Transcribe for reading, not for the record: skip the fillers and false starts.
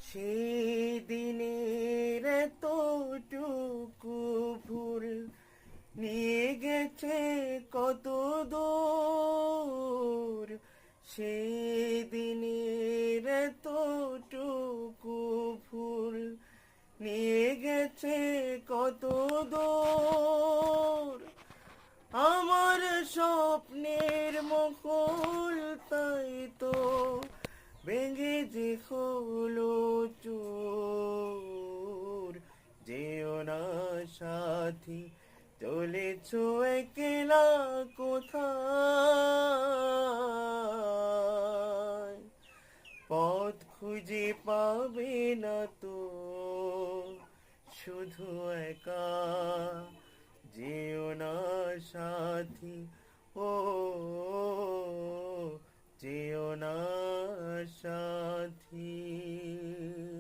সেই দিনের এতটুকু ভুল নিয়ে গেছে কত দূর। সেই দিনের এতটুকু ভুল নিয়ে গেছে কত দূর। আমার স্বপ্নের মুকুল তাই তো ভেঙে যে হলো চুর। যেও না সাথী, চলেছ একলা কোথায়, পথ খুঁজে পাবে না তো শুধু একা। যেও না সাথী, ও যেও না সাথী।